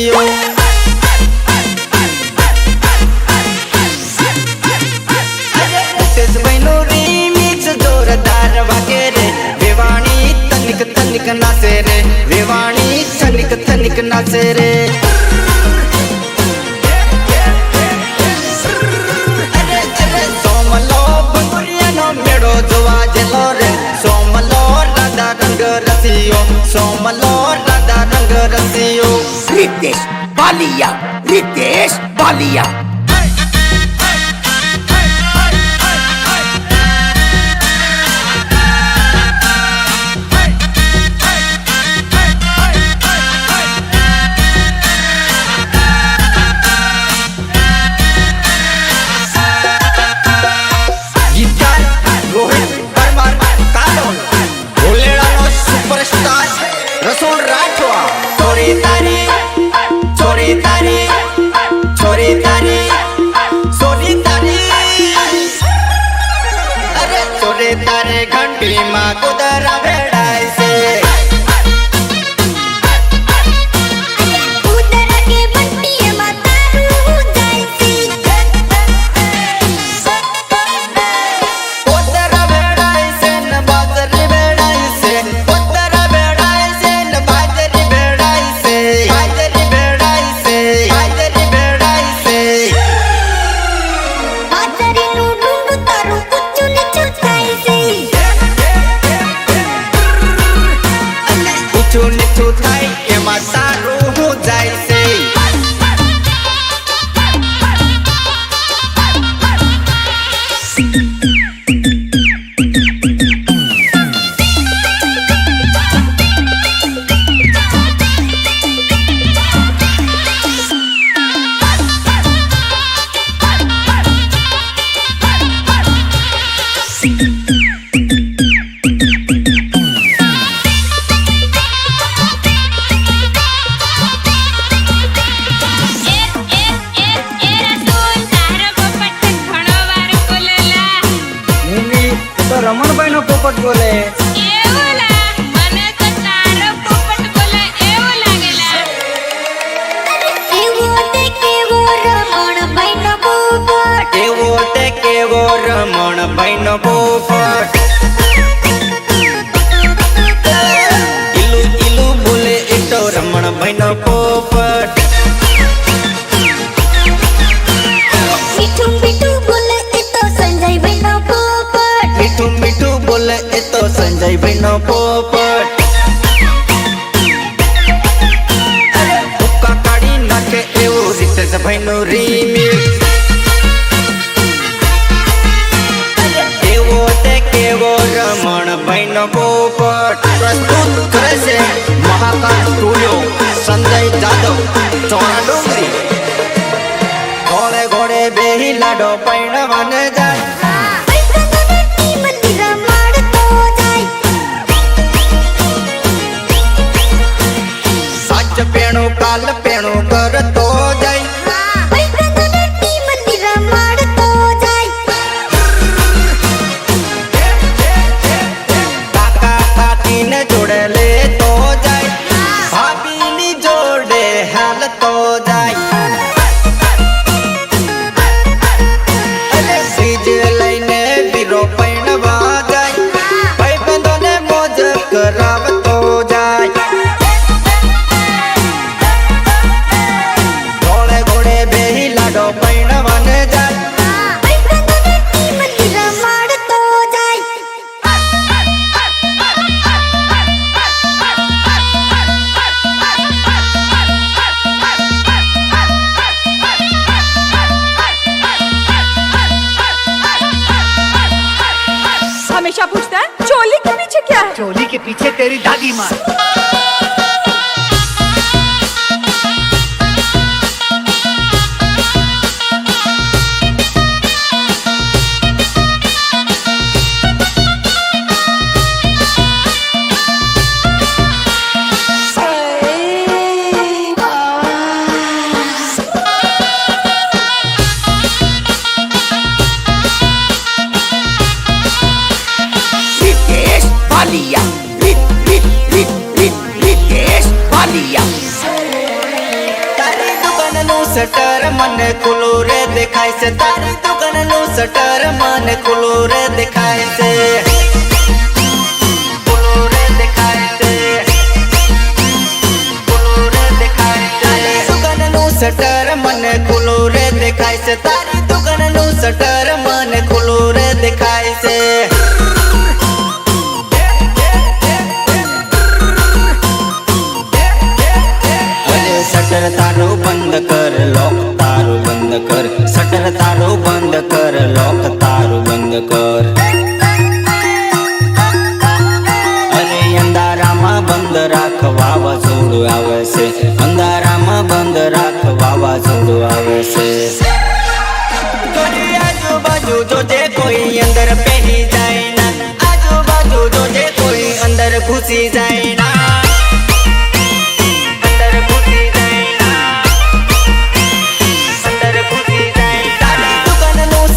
रसियो बहनो remix जोरदार वागे रे वेवाणी तनिक तनिक नाचे रे वेवाणी तनिक तनिक नाचे रे सोमलो बंगुरियानो मेड़ो जोवा जेलो रे सोमलो राधा रंग रसियो सोमलो राधा रंग रसियो रितेश बालिया रसूल राठवा छोरी तारी छोरी तारी छोरी तारी छोरी तारी अरे छोरे तारे घंटी माँ कुदरा भेड़ाई से रमण भाई नो पोपट बोले મને તો તારો પોપટ બોલે એવો લાગેલા એવો તે કેવો રમણ ભાઈ નો પોપટ એવો તે કેવો રમણ ભાઈ નો પોપટ ઇલુ ઇલુ બોલે એ તો રમણ ભાઈ નો પોપટ મીઠું મીઠું બોલે એ તો સંજય ભાઈ નો પોપટ મીઠું મીઠું બોલે એ તો સંજય ભાઈ નો પોપટ ભૂકા કાઢી નાખે એવું રીતેશ ભાઈ નું રીમિક્સ એવો તે કેવો રમણ ભાઈ નો પોપટ પ્રસ્તુત કરે છે મહાકાળ સ્ટુડિયો સંજય જાદવ ચોરા ડુંગરી ઘોડે ઘોડે બેહી લાડો પૈણવાને જાય પેણું કાલ પેણું કરતો જાય કાકા કાકીને જોડે લેતો જાય ભાભીની જોડે હાલતો જાય સીજ લઈને વીરો પૈણવા જાય ભાઈબંધોને મોજ કરાવતો જાય हमेशा पूछता है चोली के पीछे क्या है? चोली के पीछे तेरी दादी माँ શટર મને ખુલ્લું રે દેખાય છે તારી દુકાનનું શટર મને ખુલ્લું રે દેખાય છે ખુલ્લું રે દેખાય છે ખુલ્લું રે દેખાય છે તારી દુકાનનું શટર મને ખુલ્લું રે દેખાય છે તારી દુકાનનું શટર મને ખુલ્લું રે દેખાય છે शटर तारो बंद कर लॉक तारो बंद कर शटर तारो बंद कर लॉक तारो बंद कर अरे अंधाराમાં બંધ રાખ વાવાઝોડું આવે છે અંધારામાં બંધ રાખ વાવાઝોડું આવે છે આજુબાજુ જોજે કોઈ અંદર પહેરી જાય ના આજુબાજુ જોજે કોઈ અંદર ઘૂસી જાય ના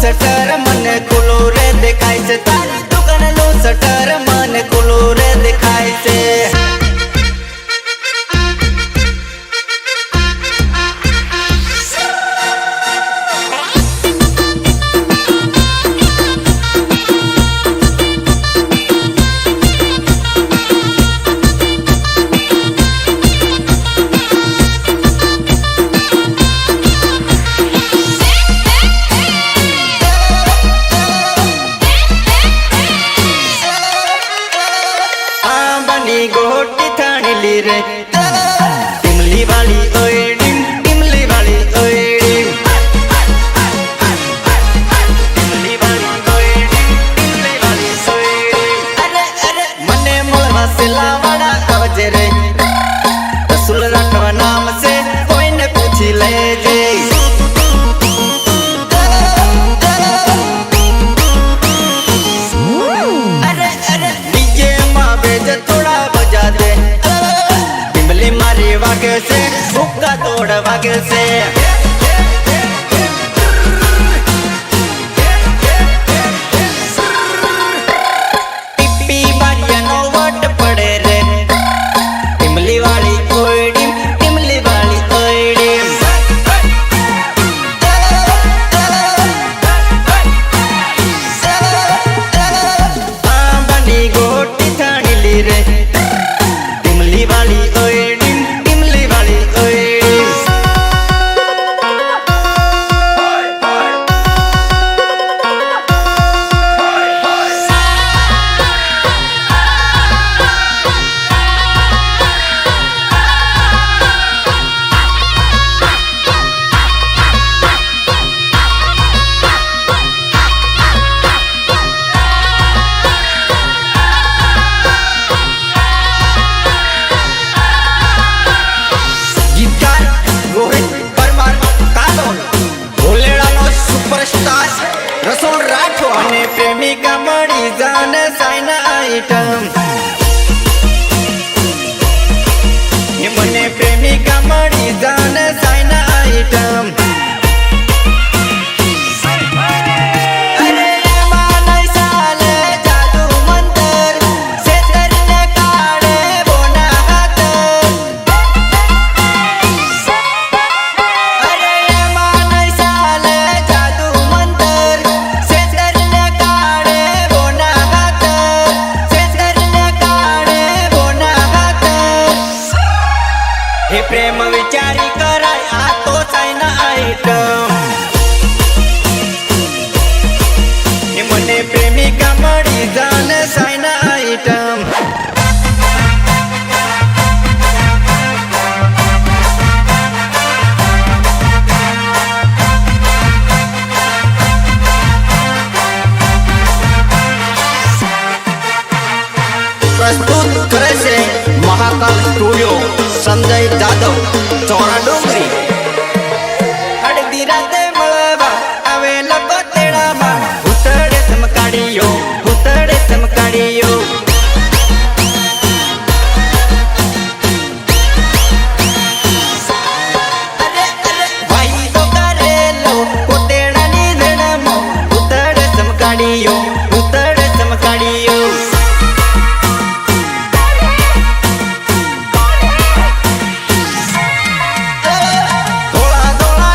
શટર મને ખુલ્લું રે દેખાય છે તારી દુકાનનું શટર મને ખુલ્લું રે દેખાય છે गोटी थाणीली रे टिमली वाली ओए टिमली वाली ओए टिमली वाली ओए टिमली वाली ओए अरे अरे मने मोळवा सिलावाड़ा आवजे रे रसूल राठवा नाम से कोई ने पूछी लेजे अरे अरे डीजे मां बेज थोड़ा मारी वागे से भूखा तोड़ वागे से टिप्पी बारिया नो वट पड़े रे टिमली वाली ओड़ी टिमली वाली ओड़ी बनी गोटी थानी ली रे टिमली वाली ओड़ी रसूल राठवा ने प्रेमिका मड़ी जाने साइना आइटम ये मने प्रेमिका मड़ी जाने साइना आइटम अरे मानै साले जादू मंतर से तरने काड़े बोना हाथ अरे मानै साले जादू मंतर हे प्रेम विचारी कराय आ तो साइना आइटम हे मने प्रेमिका मड़ी जाने साइना आइटम प्रस्तुत करे से महाकाल स्टूडियो संजय जादव चौरा डोंगरी अड़दी राते मळवा आवे लको तेड़ा मा उतड़े चमकाड़ियो अरे अरे भाई तो करेलो उतेड़ा नी देड़ा मो उतड़े चमकाड़ियो थोड़ा थोड़ा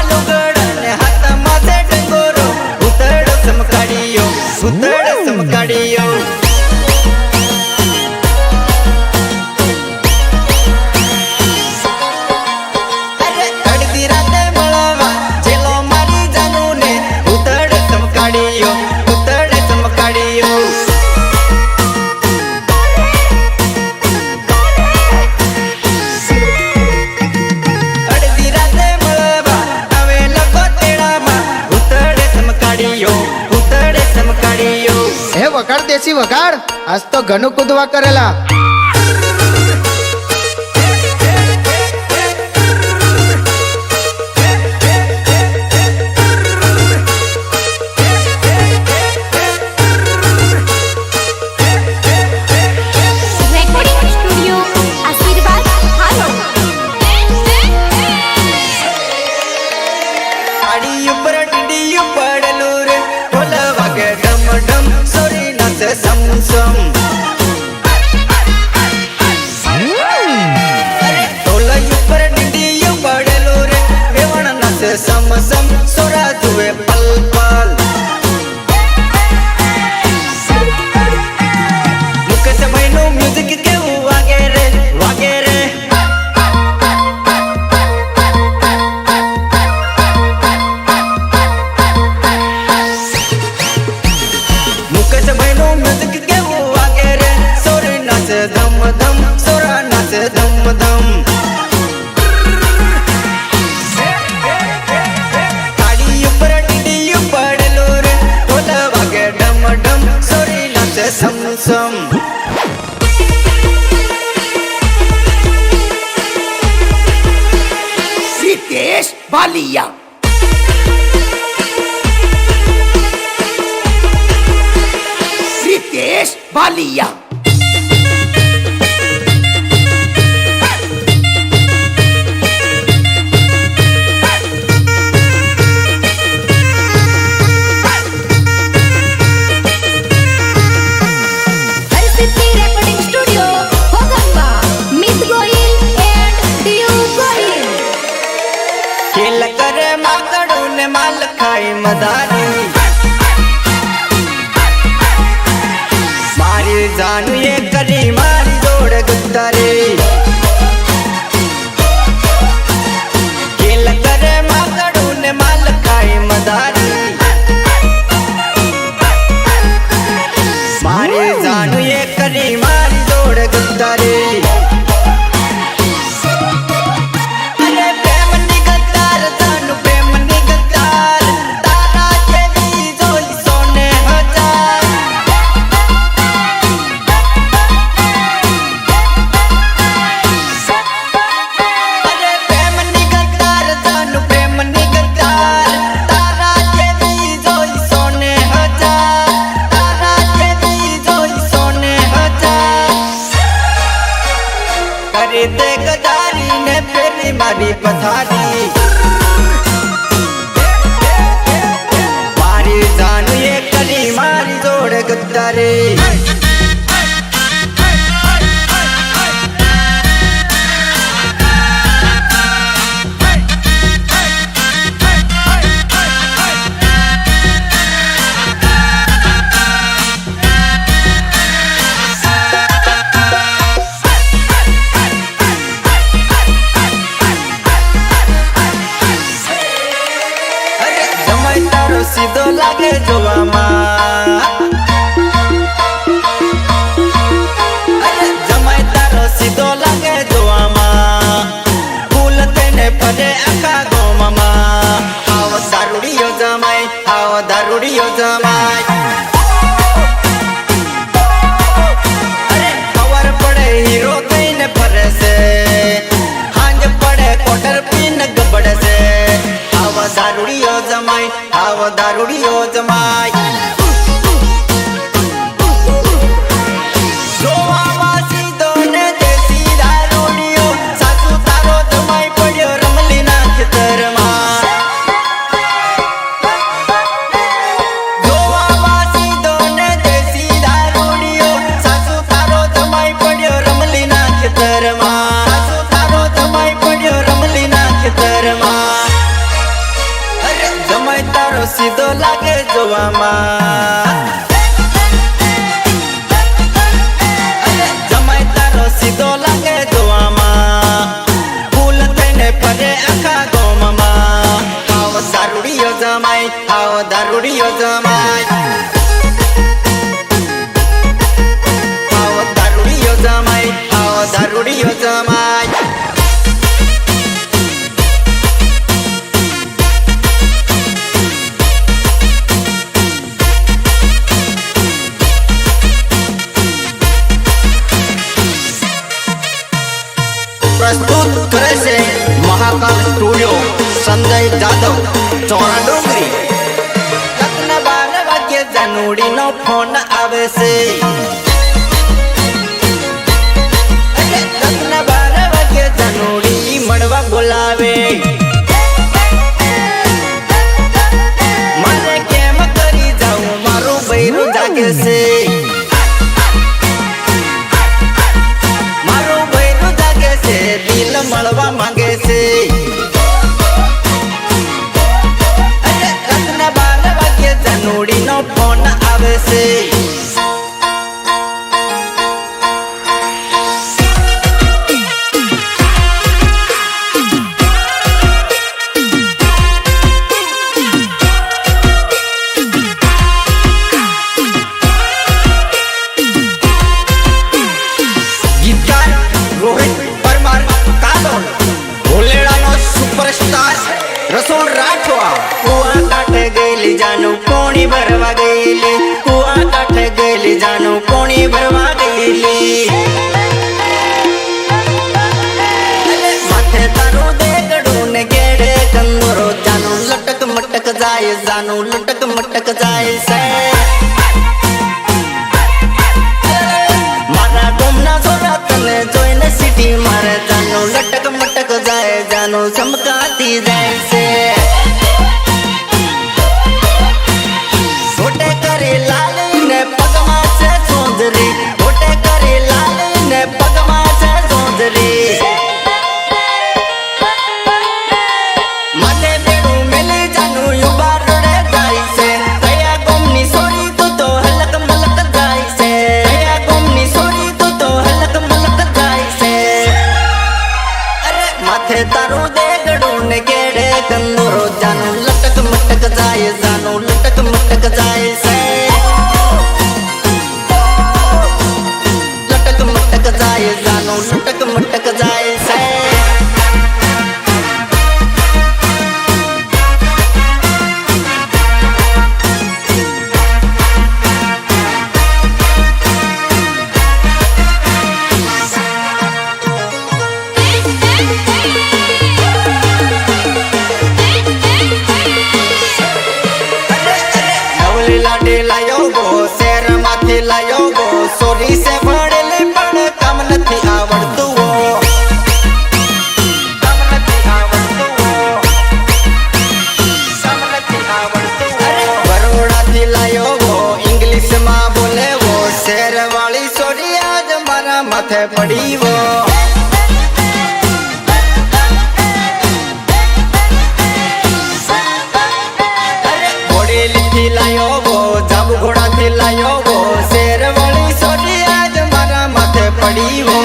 વગાડ દેશી વગાડ. આજ તો ઘણું કૂદવા કરેલા. રેકોર્ડિંગ સ્ટુડિયો આશીર્વાદ હાલો. આડી ઉપર ડીડી પડેલું રે ઢોલ વાગે ડમ ડમ સોરી નાચે સમ સમ. અરે ઢોલ ઉપર ડીડી પડેલું રે વેવણ નાચે સમ સમ સોરા જુએ પલ પલ. મુકેશ ભાઈનું મ્યુઝિક કેવું વાગે રે વાગે રે. મુકેશ ભાઈનું મ્યુઝિક કેવું વાગે રે સોરી નાચે ધમ ધમ સોરા નાચે ધમ ધમ. તાળી ઉપર ડીડી પડેલું રે ઢોલ વાગે ડમ ડમ સોરી નાચે સમ સમ. रितेश बालिया रितेश बालिया હરસિદ્ધિ રેકોર્ડિંગ સ્ટુડિયો ભોગંબા મિત ગોહિલ એન્ડ ડીયુ ગોહિલ. ખેલ કરે માકડું ને માલ ખાય મદારી. મારી જાનું એ કરી મારી જોડ ગુદ્દારી. ખેલ કરે માકડું ને માલ ખાય મદારી. મારી જાનું એ કરી મારી જોડ ગુદ્દારી. અરે પ્રેમની ગદ્દાર જાનું પ્રેમની ગદ્દાર તારા જેવી જોઈ સોને હજાર. અરે પ્રેમની ગદ્દાર જાનું પ્રેમની ગદ્દાર તારા જેવી જોઈ સોને હજાર. તારા જેવી જોઈ સોને હજાર. કરી દે ગદારી ને ફેરી મારી પથારી. મારી જાનું એ કરી મારી જોડ ગદ્દારી. અરે જમાઈ તારો સીધો લાગે જોવામાં. અરે જમાઈ તારો સીધો લાગે જોવામાં. ફૂલ થઈને ફરે આખા ગામમાં. આવો દારૂડિયો જમાઈ આવો દારૂડિયો જમાઈ. અરે ખબર પડે હીરો થઈને ફરે છે. હાંજ પડે કોટર પીને ગબડે છે. આવો દારૂડિયો જમાઈ આવો દારૂડિયો જમાઈ. જોવામાં સીધો ને દેશી દારૂડિયો સાસુ તારો જમાઈ પડ્યો રમલીના ખેતરમાં. જોવામાં સીધો ને દેશી દારૂડિયો સાસુ તારો જમાઈ પડ્યો રમલીના ખેતરમાં. સાસુ તારો જમાઈ પડ્યો રમલીના ખેતરમાં. અરે જમાઈ તારો સીધો લાગે જોવામાં. અરે જમાઈ તારો સીધો લાગે જોવામાં. ફૂલ થઈને ફરે આખા ગામમાં. આવો દારૂડિયો જમાઈ આવો દારૂડિયો જમાઈ. આવો દારૂડિયો જમાઈ આવો દારૂડિયો જમાઈ. જાનુડી નો ફોન આવે છે રાતના 12 વાગે જાનુડી મળવા બોલાવે મારે કેમ કરી જાઉં મારું બૈરું જાગે છે મારું બૈરું જાગે છે દિલ મળવા માંગે છે રાતના 12 વાગે જાનુડી નો ફોન આવે છે રસોડ રાઠવા કુઆ કાંઠે ગયેલી જાનું પોણી ભરવા ગયેલી કુઆ કાંઠે ગયેલી જાનું પોણી ભરવા ગયેલી માથે તારું દેગડું ને ગેડે કંદોરો જાનું લટક મટક જાય જાનું લટક મટક જાય છે મારા ગોમના જોડા તને જોઈને સીટી મારે જાનું લટક મટક જાય જાનું ચમકાતી જાય છે ગોટે કરી લાલી ને પગમાં છે સોંદરી ગોટે કરી લાલી ને પગમાં છે સોંદરી મને બેડું મેલી જાનું યુબા રડે જાય છે કયા ગોમની સોરી તું તો હલક મલક જાય છે કયા ગોમની સોરી તું તો હલક મલક જાય છે અરે માથે તારું દેગડું ને કેડે કંદોરો જાનું લટક મટક જાય જાનું લટક મટક જાય છે લટક મટક જાય જાનું લટક મટક જાય છે લાડે લાયો ગો શેર માંથી લાયો ગો સોરી સે ભણેલે પણ કામ નથી આવડતું કામ નથી આવડતું કામ નથી આવડતું બરોડા થી લાયો ગો ઇંગ્લિશ માં બોલે વો શેર વાળી સોરી આજ મારા માથે પડી વો લાયો ગો જાબુ ઘોડા થી લાયો ગો શેર વાળી સોરી આજ મારા માથે પડી હો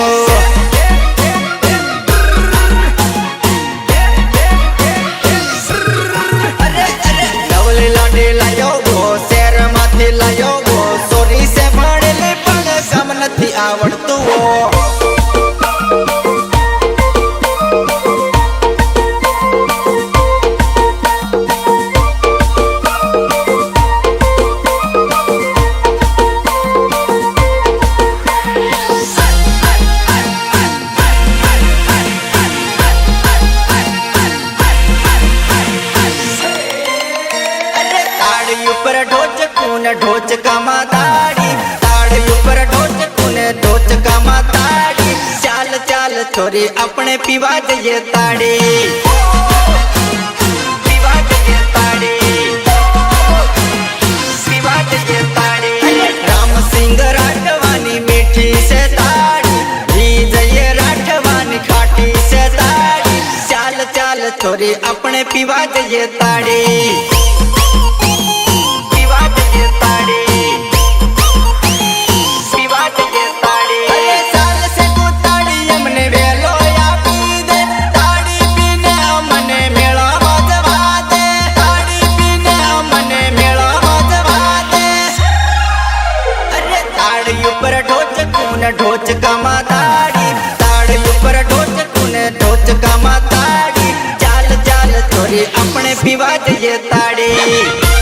નવલી લાડે લાયો ગો શેર માંથી લાયો ગો સોરી સે ભણેલે પણ કામ નથી આવડતું ઢોચકામાં તાળી તાળી ઉપર ઢોચકું ને ઢોચકામાં તાળી ચાલ ચાલ છોરી આપણે પીવા જઈએ તાળી પીવા જઈએ તાળી પીવા જઈએ તાળી રામસિંગ રાઠવાની મીઠી છે તાળી જી જઈએ રાઠવાની ખાટી છે તાળી ચાલ ચાલ છોરી આપણે પીવા જઈએ તાળી ઢોચકામાં તાળી તાળી ઉપર ઢોચકું ને ઢોચકામાં તાળી ચાલ ચાલ છોરી આપણે પીવા જઈએ તાળી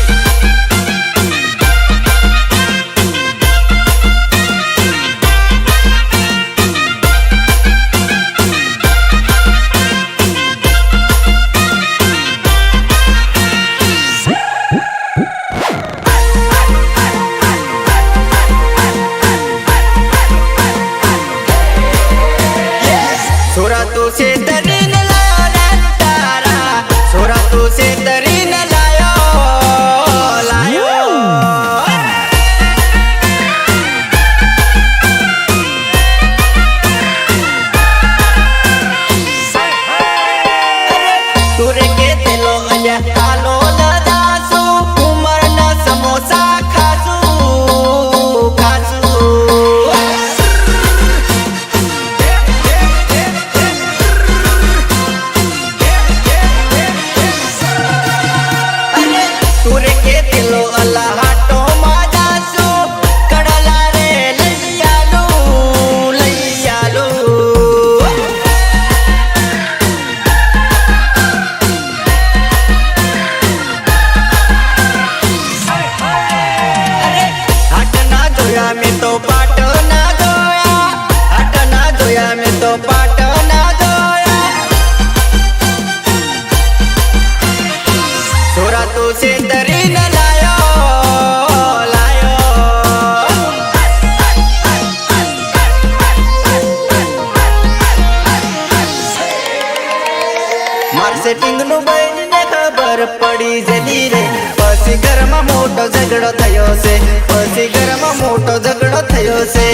ઝઘડો થયો છે પછી ઘરમાં મોટો ઝઘડો થયો છે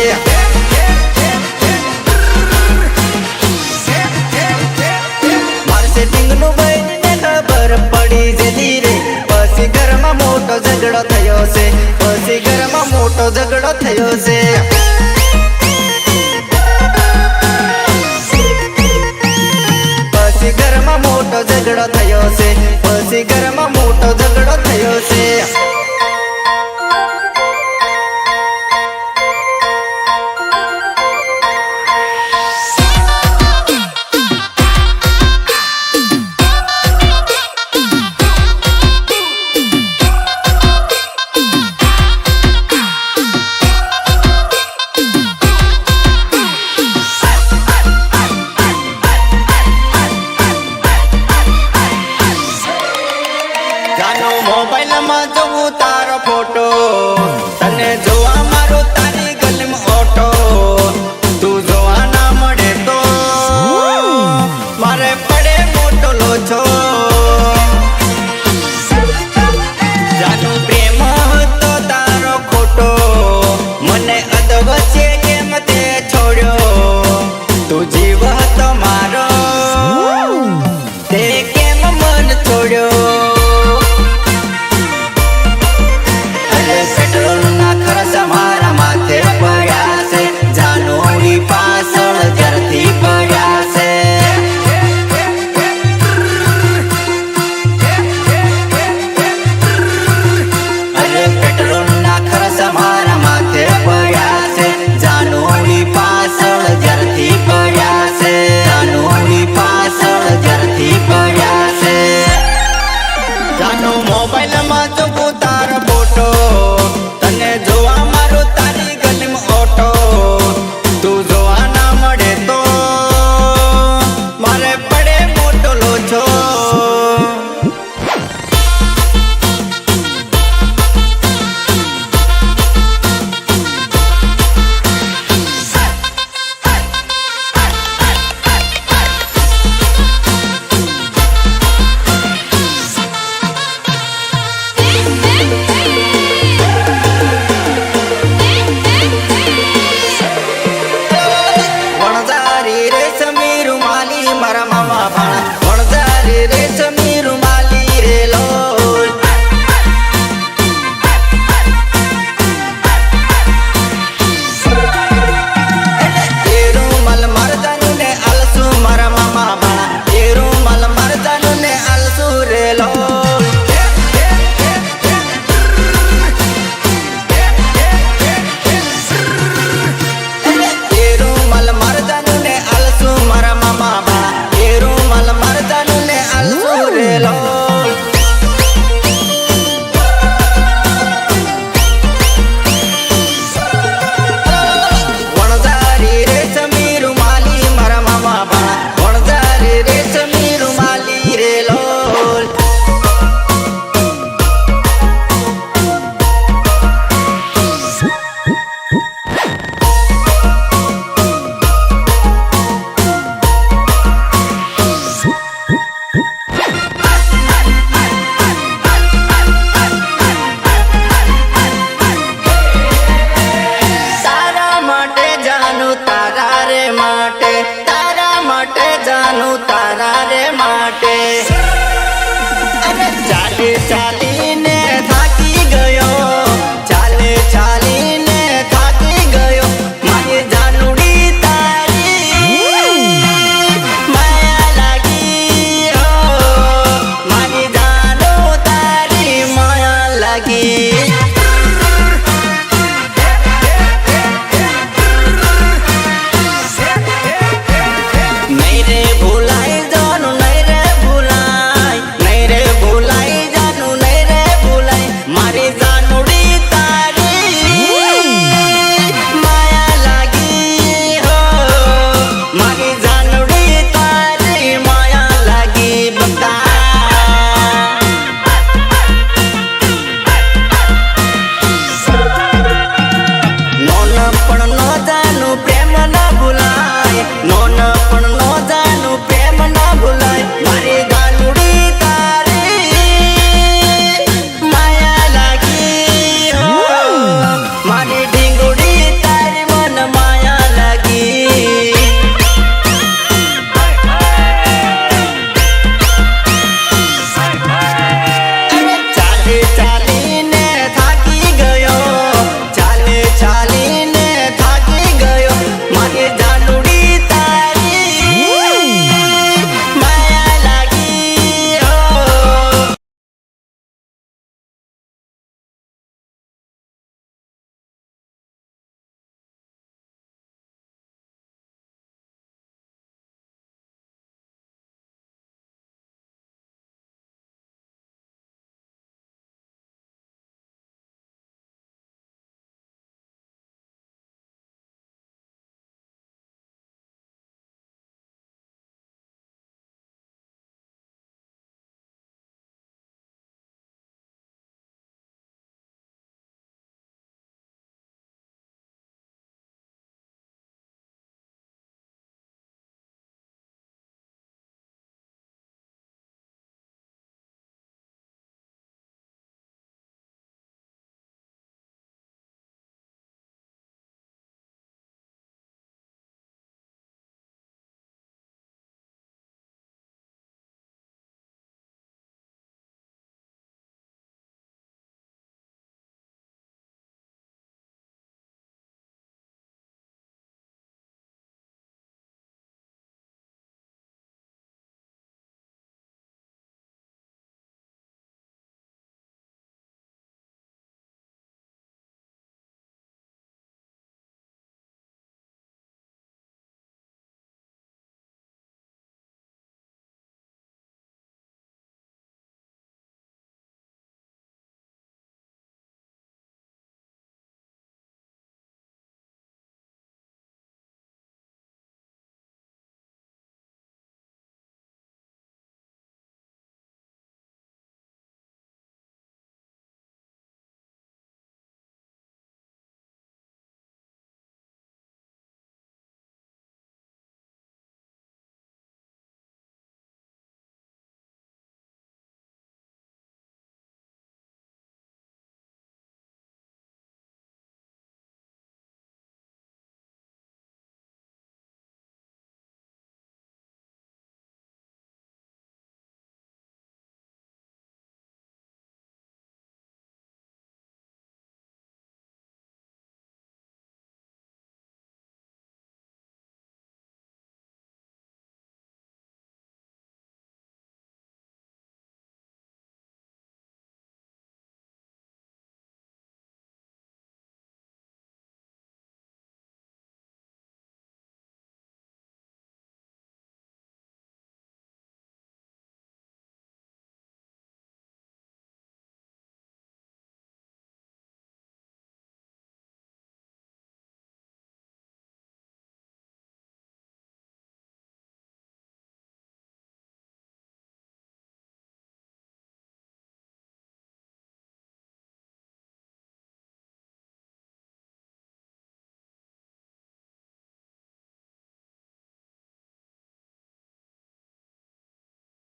માર્કેટિંગ નું બહેનને ખબર પડી જતી રે પછી ઘરમાં મોટો ઝઘડો થયો છે પછી ઘરમાં મોટો ઝઘડો થયો છે પછી ઘરમાં મોટો ઝઘડો થયો છે પછી ઘરમાં મોટો ઝઘડો